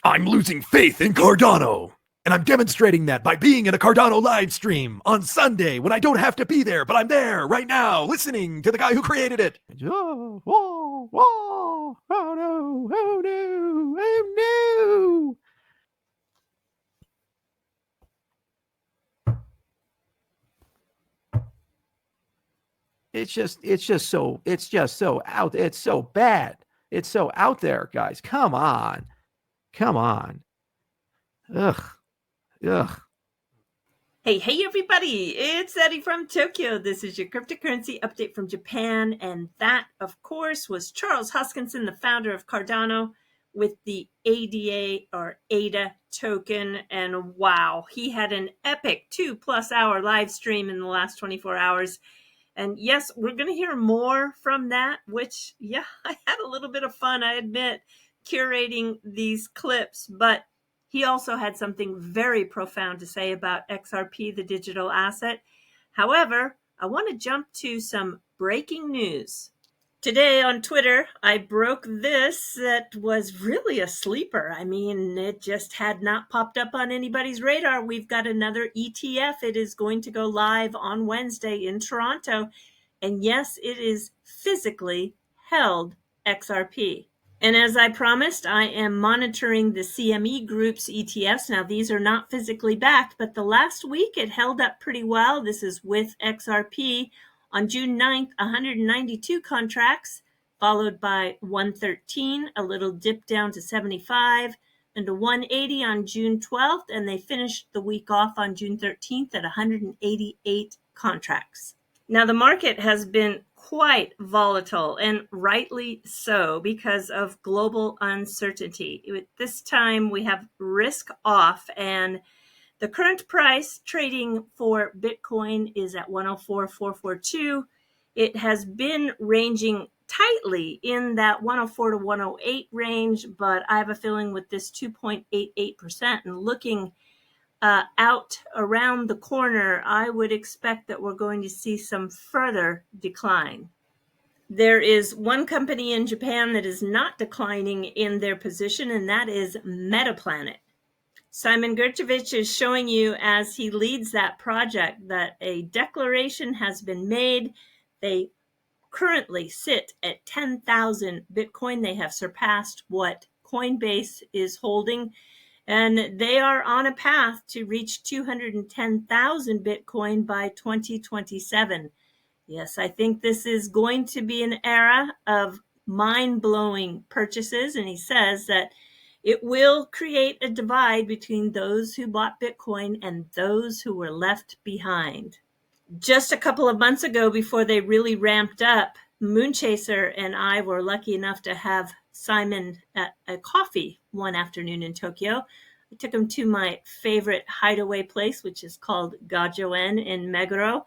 I'm losing faith in Cardano. And I'm demonstrating that by being in a Cardano live stream on Sunday when I don't have to be there, but I'm there right now listening to the guy who created it. Oh, whoa, whoa, oh no, oh no, oh no. It's just so out. It's so bad. It's so out there, guys. Come on. Ugh. Hey, everybody. It's Eddie from Tokyo. This is your cryptocurrency update from Japan. And that, of course, was Charles Hoskinson, the founder of Cardano, with the ADA or ADA token. And wow, he had an epic 2+ hour live stream in the last 24 hours. And yes, we're going to hear more from that, which, yeah, I had a little bit of fun, I admit, curating these clips. But he also had something very profound to say about XRP, the digital asset. However, I want to jump to some breaking news. Today on Twitter, I broke this that was really a sleeper. I mean, it just had not popped up on anybody's radar. We've got another ETF. It is going to go live on Wednesday in Toronto. And yes, it is physically held XRP. And as I promised, I am monitoring the CME Group's ETFs. Now, these are not physically backed, but the last week it held up pretty well. This is with XRP. On June 9th, 192 contracts, followed by 113, a little dip down to 75, and to 180 on June 12th, and they finished the week off on June 13th at 188 contracts. Now, the market has been quite volatile, and rightly so, because of global uncertainty. This time, we have risk off, and the current price trading for Bitcoin is at 104,442. It has been ranging tightly in that 104 to 108 range, but I have a feeling with this 2.88% and looking out around the corner, I would expect that we're going to see some further decline. There is one company in Japan that is not declining in their position, and that is MetaPlanet. Simon Gerchevich is showing you as he leads that project that a declaration has been made. They currently sit at 10,000 Bitcoin. They have surpassed what Coinbase is holding, and they are on a path to reach 210,000 Bitcoin by 2027. Yes, I think this is going to be an era of mind-blowing purchases, and he says that it will create a divide between those who bought Bitcoin and those who were left behind. Just a couple of months ago, before they really ramped up, Moonchaser and I were lucky enough to have Simon at a coffee one afternoon in Tokyo. I took him to my favorite hideaway place, which is called Gajoen in Meguro.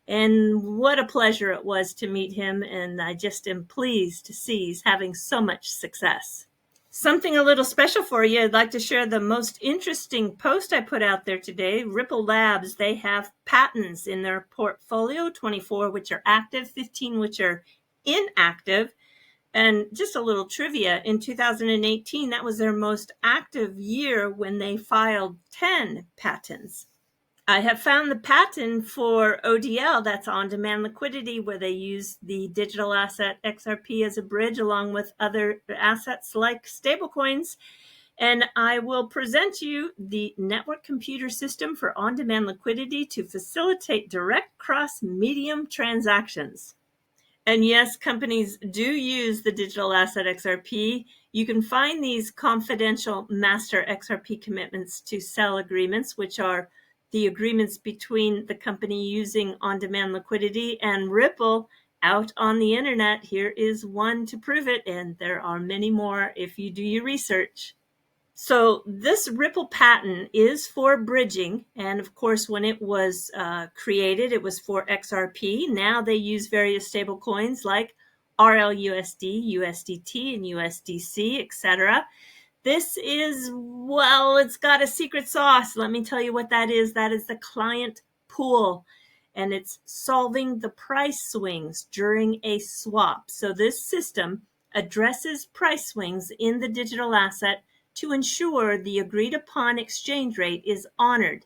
And what a pleasure it was to meet him. And I just am pleased to see he's having so much success. Something a little special for you. I'd like to share the most interesting post I put out there today. Ripple Labs, they have patents in their portfolio, 24 which are active, 15 which are inactive. And just a little trivia, in 2018, that was their most active year when they filed 10 patents. I have found the patent for ODL, that's on-demand liquidity, where they use the digital asset XRP as a bridge along with other assets like stablecoins. And I will present you the network computer system for on-demand liquidity to facilitate direct cross-medium transactions. And yes, companies do use the digital asset XRP. You can find these confidential master XRP commitments to sell agreements, which are the agreements between the company using on-demand liquidity and Ripple out on the internet. Here is one to prove it, and there are many more if you do your research. So this Ripple patent is for bridging, and of course when it was created, it was for XRP. Now they use various stable coins like RLUSD, USDT, and USDC, etc. This is, well, it's got a secret sauce. Let me tell you what that is. That is the client pool, and it's solving the price swings during a swap. So this system addresses price swings in the digital asset to ensure the agreed upon exchange rate is honored.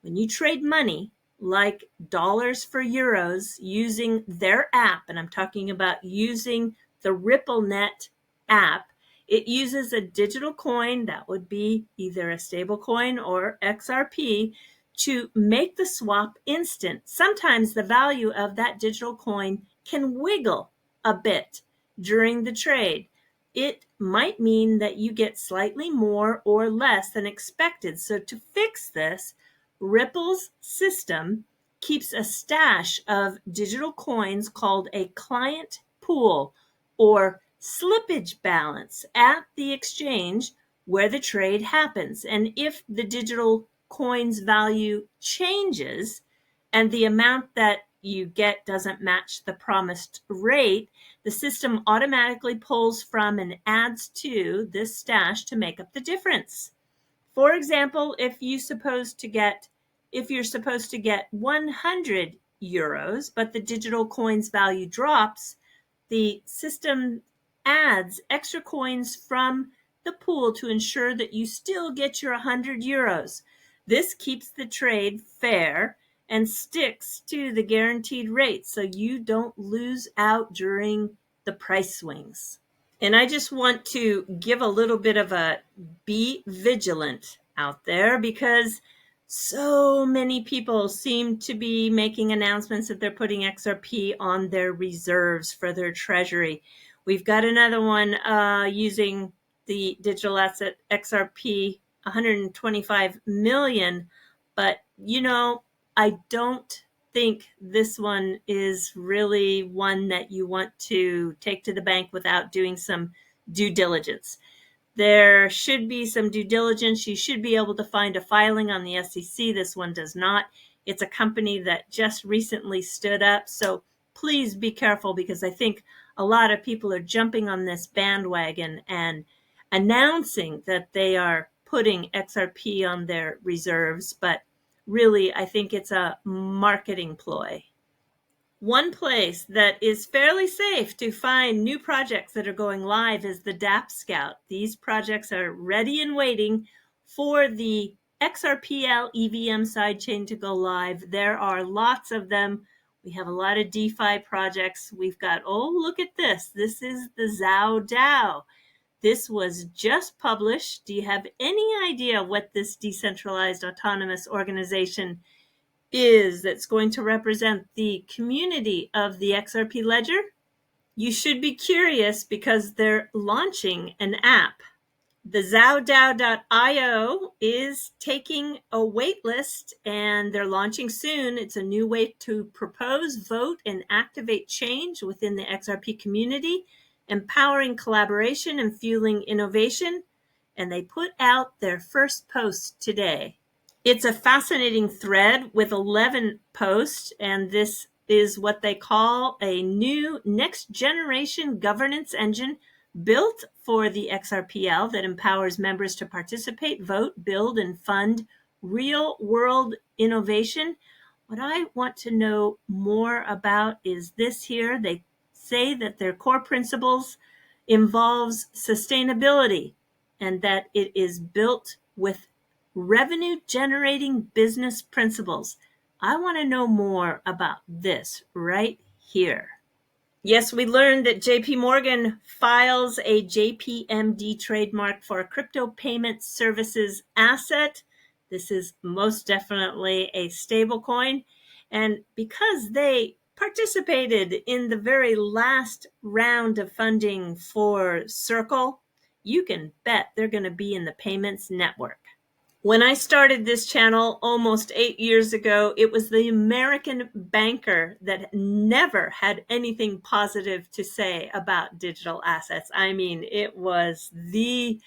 When you trade money, like dollars for euros, using their app, and I'm talking about using the RippleNet app, it uses a digital coin, that would be either a stable coin or XRP, to make the swap instant. Sometimes the value of that digital coin can wiggle a bit during the trade. It might mean that you get slightly more or less than expected. So to fix this, Ripple's system keeps a stash of digital coins called a client pool or slippage balance at the exchange where the trade happens. And if the digital coin's value changes and the amount that you get doesn't match the promised rate, the system automatically pulls from and adds to this stash to make up the difference. For example, if you're supposed to get 100 euros, but the digital coin's value drops, the system adds extra coins from the pool to ensure that you still get your 100 euros. This keeps the trade fair and sticks to the guaranteed rate so you don't lose out during the price swings. And I just want to give a little bit of a be vigilant out there, because so many people seem to be making announcements that they're putting XRP on their reserves for their treasury. We've got another one using the digital asset XRP, 125 million. But, I don't think this one is really one that you want to take to the bank without doing some due diligence. There should be some due diligence. You should be able to find a filing on the SEC. This one does not. It's a company that just recently stood up. So please be careful, because I think a lot of people are jumping on this bandwagon and announcing that they are putting XRP on their reserves. But really, I think it's a marketing ploy. One place that is fairly safe to find new projects that are going live is the DApp Scout. These projects are ready and waiting for the XRPL EVM sidechain to go live. There are lots of them. We have a lot of DeFi projects. We've got, look at this. This is the XAO DAO. This was just published. Do you have any idea what this decentralized autonomous organization is that's going to represent the community of the XRP ledger? You should be curious, because they're launching an app. The XAODAO.io is taking a waitlist, and they're launching soon. It's a new way to propose, vote, and activate change within the XRP community, empowering collaboration and fueling innovation. And they put out their first post today. It's a fascinating thread with 11 posts, and this is what they call a new next generation governance engine built for the XRPL that empowers members to participate, vote, build, and fund real world innovation. What I want to know more about is this here. They say that their core principles involves sustainability, and that it is built with revenue generating business principles. I want to know more about this right here. Yes, we learned that JP Morgan files a JPMD trademark for a crypto payment services asset. This is most definitely a stable coin. And because they participated in the very last round of funding for Circle, you can bet they're going to be in the payments network. When I started this channel almost 8 years ago, it was the American Banker that never had anything positive to say about digital assets. I mean, it was the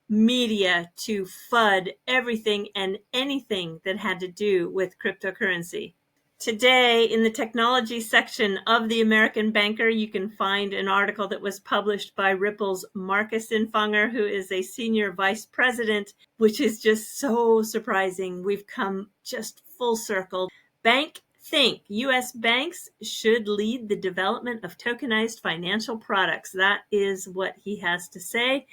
media to FUD everything and anything that had to do with cryptocurrency. Today, in the technology section of the American Banker, you can find an article that was published by Ripple's Marcus Infanger, who is a senior vice president, which is just so surprising. We've come just full circle. Bank think U.S. banks should lead the development of tokenized financial products. That is what he has to say.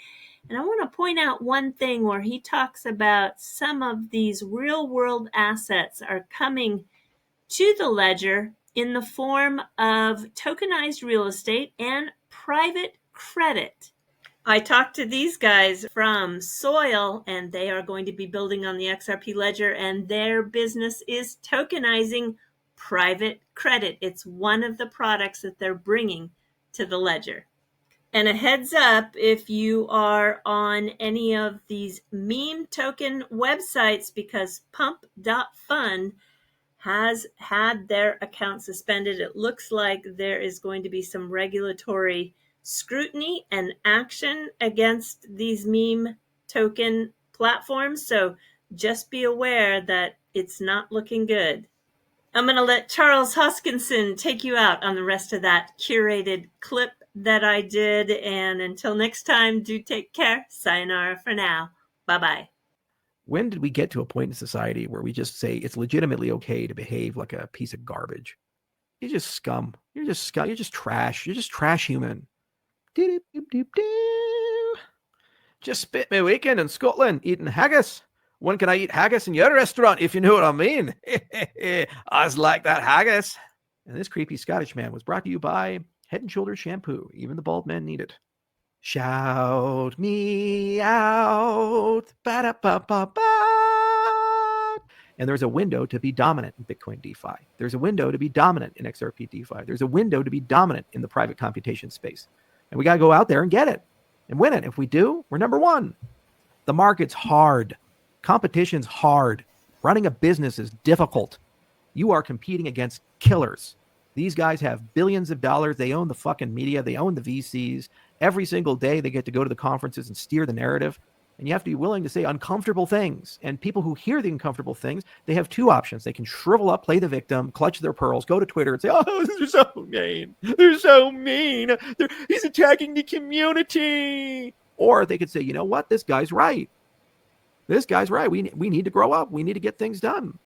And I want to point out one thing where he talks about some of these real world assets are coming to the ledger in the form of tokenized real estate and private credit. I talked to these guys from Soil, and they are going to be building on the XRP ledger, and their business is tokenizing private credit. It's one of the products that they're bringing to the ledger. And a heads up, if you are on any of these meme token websites, because pump.fund has had their account suspended, it looks like there is going to be some regulatory scrutiny and action against these meme token platforms. So just be aware that it's not looking good. I'm going to let Charles Hoskinson take you out on the rest of that curated clip that I did. And until next time, do take care. Sayonara for now. Bye-bye. When did we get to a point in society where we just say it's legitimately okay to behave like a piece of garbage? You're just scum. You're just scum. You're just trash. You're just trash human. Just spent my weekend in Scotland eating haggis. When can I eat haggis in your restaurant, if you know what I mean? I like that haggis. And this creepy Scottish man was brought to you by Head & Shoulders shampoo. Even the bald men need it. Shout me out. Ba-da-ba-ba-ba. And there's a window to be dominant in Bitcoin DeFi. There's a window to be dominant in XRP DeFi. There's a window to be dominant in the private computation space. And we got to go out there and get it and win it. If we do, we're number one. The market's hard. Competition's hard. Running a business is difficult. You are competing against killers. These guys have billions of dollars. They own the fucking media. They own the VCs. Every single day they get to go to the conferences and steer the narrative. And you have to be willing to say uncomfortable things. And people who hear the uncomfortable things, they have two options. They can shrivel up, play the victim, clutch their pearls, go to Twitter and say, oh, they're so mean. They're so mean. He's attacking the community. Or they could say, you know what? This guy's right. This guy's right. We need to grow up. We need to get things done.